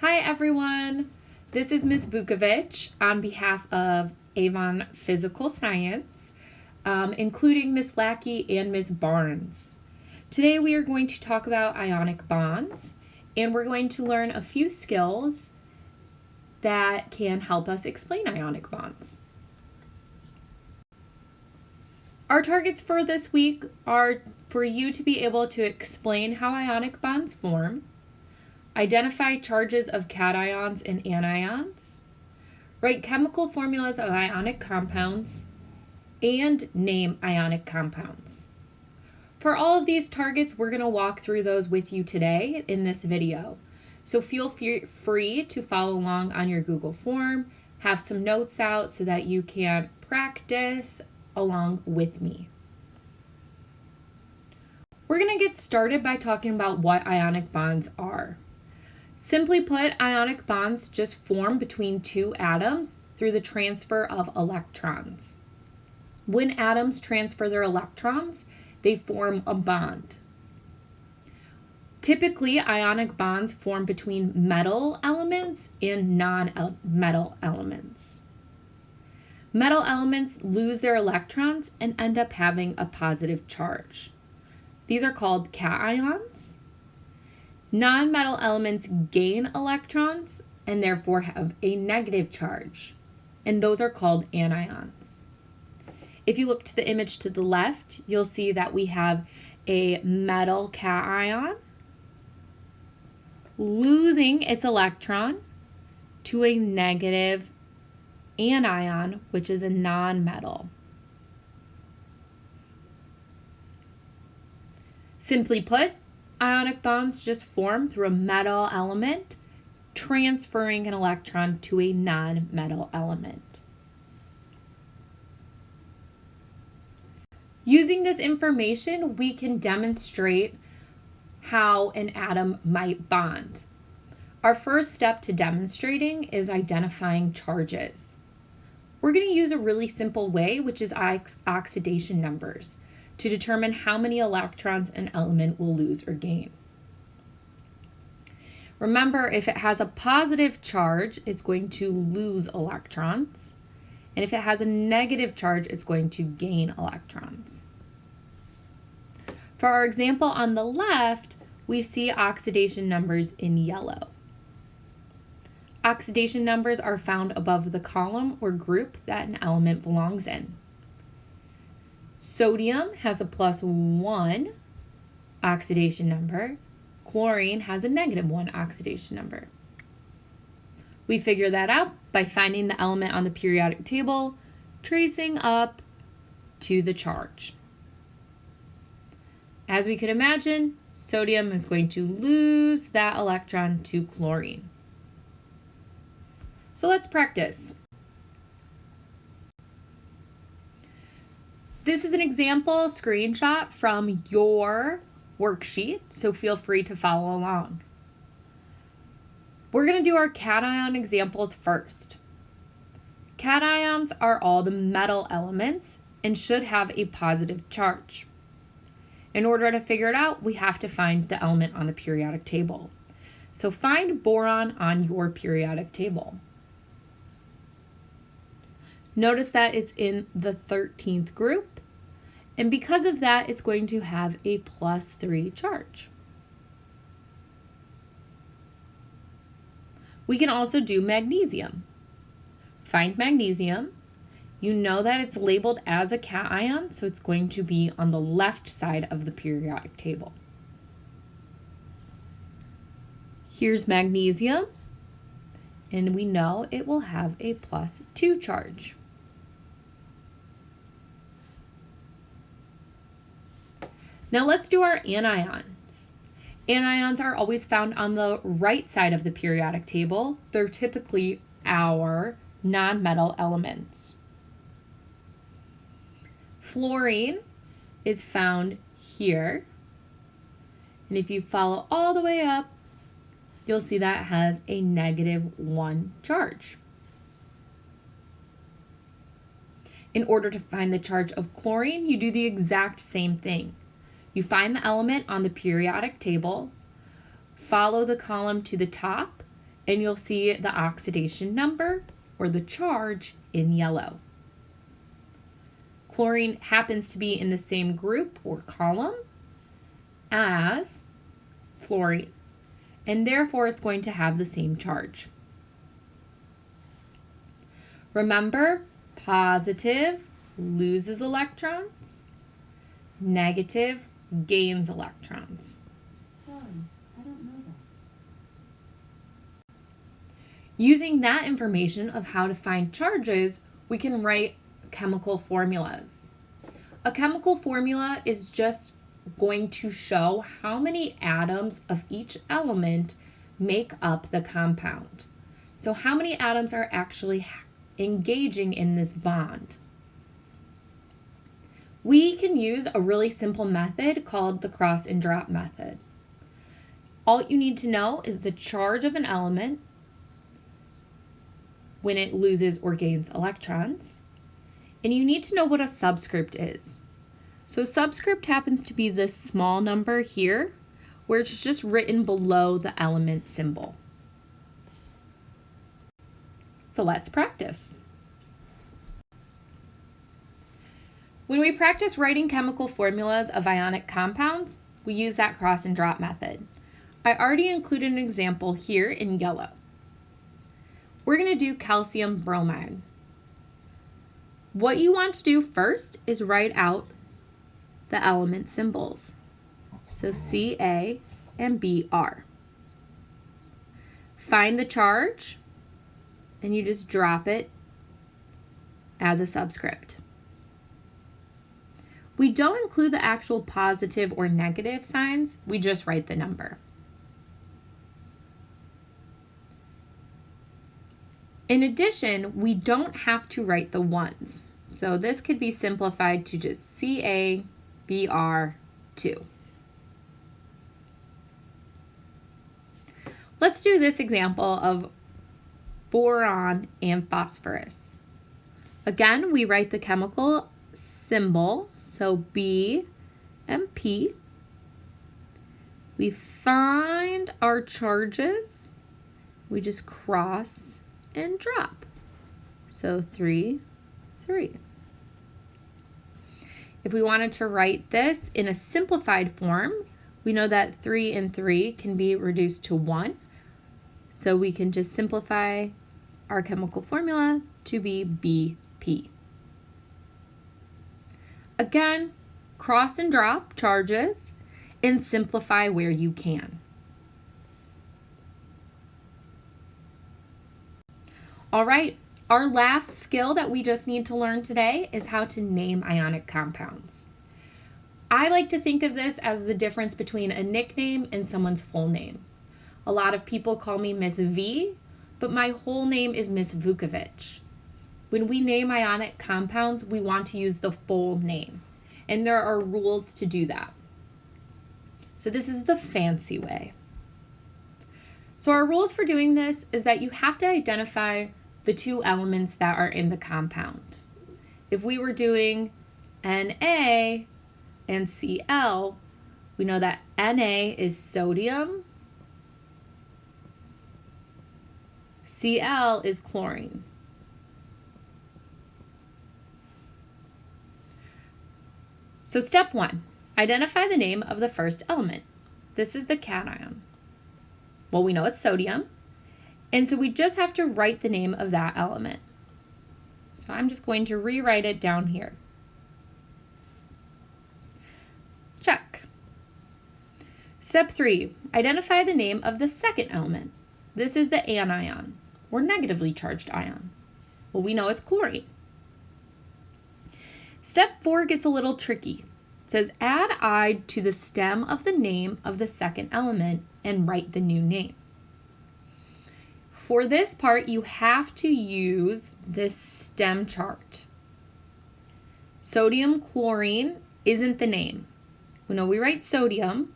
Hi everyone, this is Ms. Vukovic on behalf of Avon Physical Science, including Ms. Lackey and Ms. Barnes. Today we are going to talk about ionic bonds, and we're going to learn a few skills that can help us explain ionic bonds. Our targets for this week are for you to be able to explain how ionic bonds form, identify charges of cations and anions, write chemical formulas of ionic compounds, and name ionic compounds. For all of these targets, we're going to walk through those with you today in this video. So feel free to follow along on your Google form, have some notes out so that you can practice along with me. We're going to get started by talking about what ionic bonds are. Simply put, ionic bonds just form between two atoms through the transfer of electrons. When atoms transfer their electrons, they form a bond. Typically, ionic bonds form between metal elements and non-metal elements. Metal elements lose their electrons and end up having a positive charge. These are called cations. Non-metal elements gain electrons and therefore have a negative charge, and those are called anions. If you look to the image to the left, you'll see that we have a metal cation losing its electron to a negative anion, which is a non-metal. Simply put, ionic bonds just form through a metal element transferring an electron to a non-metal element. Using this information, we can demonstrate how an atom might bond. Our first step to demonstrating is identifying charges. We're going to use a really simple way, which is oxidation numbers, to determine how many electrons an element will lose or gain. Remember, if it has a positive charge, it's going to lose electrons. And if it has a negative charge, it's going to gain electrons. For our example on the left, we see oxidation numbers in yellow. Oxidation numbers are found above the column or group that an element belongs in. Sodium has a +1 oxidation number. Chlorine has a -1 oxidation number. We figure that out by finding the element on the periodic table, tracing up to the charge. As we could imagine, sodium is going to lose that electron to chlorine. So let's practice. This is an example screenshot from your worksheet, so feel free to follow along. We're going to do our cation examples first. Cations are all the metal elements and should have a positive charge. In order to figure it out, we have to find the element on the periodic table. So find boron on your periodic table. Notice that it's in the 13th group, and because of that, it's going to have a +3 charge. We can also do magnesium. Find magnesium. You know that it's labeled as a cation, so it's going to be on the left side of the periodic table. Here's magnesium, and we know it will have a +2 charge. Now let's do our anions. Anions are always found on the right side of the periodic table. They're typically our non-metal elements. Fluorine is found here. And if you follow all the way up, you'll see that it has a -1 charge. In order to find the charge of chlorine, you do the exact same thing. You find the element on the periodic table, follow the column to the top, and you'll see the oxidation number or the charge in yellow. Chlorine happens to be in the same group or column as fluorine, and therefore it's going to have the same charge. Remember, positive loses electrons, negative gains electrons. Sorry, I don't know that. Using that information of how to find charges, we can write chemical formulas. A chemical formula is just going to show how many atoms of each element make up the compound. So how many atoms are actually engaging in this bond. We can use a really simple method called the cross and drop method. All you need to know is the charge of an element when it loses or gains electrons, and you need to know what a subscript is. So a subscript happens to be this small number here, where it's just written below the element symbol. So let's practice. When we practice writing chemical formulas of ionic compounds, we use that cross and drop method. I already included an example here in yellow. We're going to do calcium bromide. What you want to do first is write out the element symbols. So Ca and Br. Find the charge, and you just drop it as a subscript. We don't include the actual positive or negative signs, we just write the number. In addition, we don't have to write the ones. So this could be simplified to just CaBr2. Let's do this example of boron and phosphorus. Again, we write the chemical symbol, so B and P. We find our charges. We just cross and drop. So 3, 3. If we wanted to write this in a simplified form, we know that 3 and 3 can be reduced to 1. So we can just simplify our chemical formula to be BP. Again, cross and drop charges and simplify where you can. All right, our last skill that we just need to learn today is how to name ionic compounds. I like to think of this as the difference between a nickname and someone's full name. A lot of people call me Miss V, but my whole name is Miss Vukovic. When we name ionic compounds, we want to use the full name, and there are rules to do that. So this is the fancy way. So our rules for doing this is that you have to identify the two elements that are in the compound. If we were doing Na and Cl, we know that Na is sodium, Cl is chlorine. So step 1, identify the name of the first element. This is the cation. Well, we know it's sodium, and so we just have to write the name of that element. So I'm just going to rewrite it down here. Check. Step 3, identify the name of the second element. This is the anion, or negatively charged ion. Well, we know it's chlorine. Step 4 gets a little tricky. It says add I to the stem of the name of the second element and write the new name. For this part, you have to use this stem chart. Sodium chlorine isn't the name. We know we write sodium.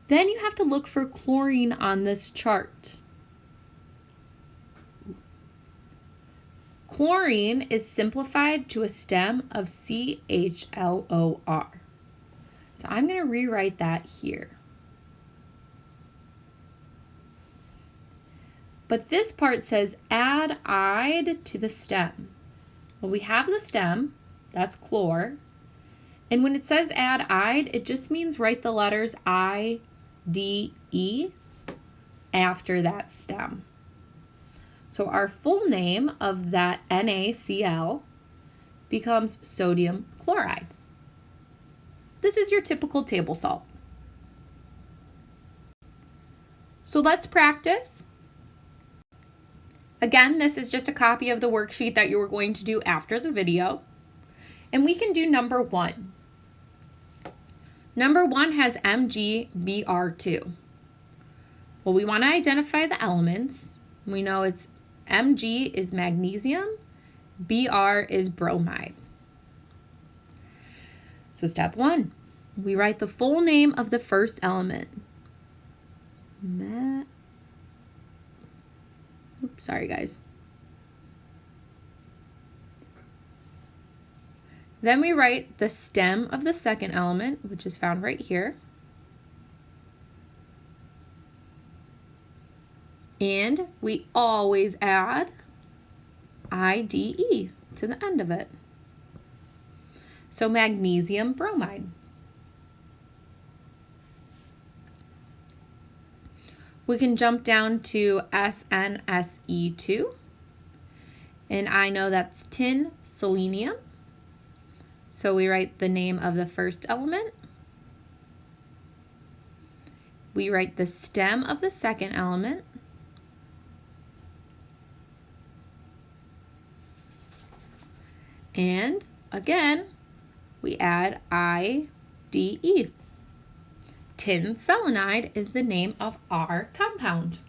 Then you have to look for chlorine on this chart. Chlorine is simplified to a stem of CHLOR. So I'm going to rewrite that here. But this part says add "-ide" to the stem. Well, we have the stem, that's chlor. And when it says add "-ide", it just means write the letters I, D, E after that stem. So our full name of that NaCl becomes sodium chloride. This is your typical table salt. So let's practice. Again, this is just a copy of the worksheet that you were going to do after the video. And we can do number 1. Number 1 has MgBr2. Well, we want to identify the elements. We know it's Mg is magnesium, Br is bromide. So step 1, we write the full name of the first element. Sorry guys. Then we write the stem of the second element, which is found right here. And we always add IDE to the end of it. So magnesium bromide. We can jump down to SnSe2. And I know that's tin selenium. So we write the name of the first element. We write the stem of the second element. And again, we add IDE. Tin selenide is the name of our compound.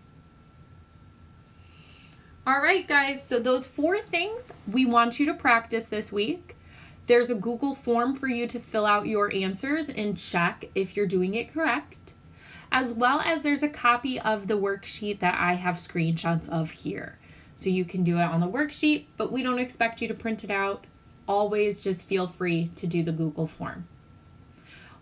All right, guys, so those 4 things we want you to practice this week. There's a Google form for you to fill out your answers and check if you're doing it correct, as well as there's a copy of the worksheet that I have screenshots of here. So you can do it on the worksheet, but we don't expect you to print it out. Always just feel free to do the Google form.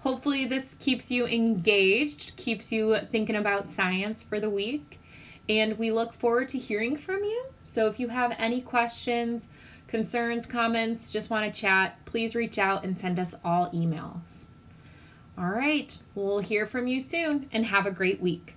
Hopefully this keeps you engaged, keeps you thinking about science for the week, and we look forward to hearing from you. So if you have any questions, concerns, comments, just want to chat, please reach out and send us all emails. All right, we'll hear from you soon, and have a great week.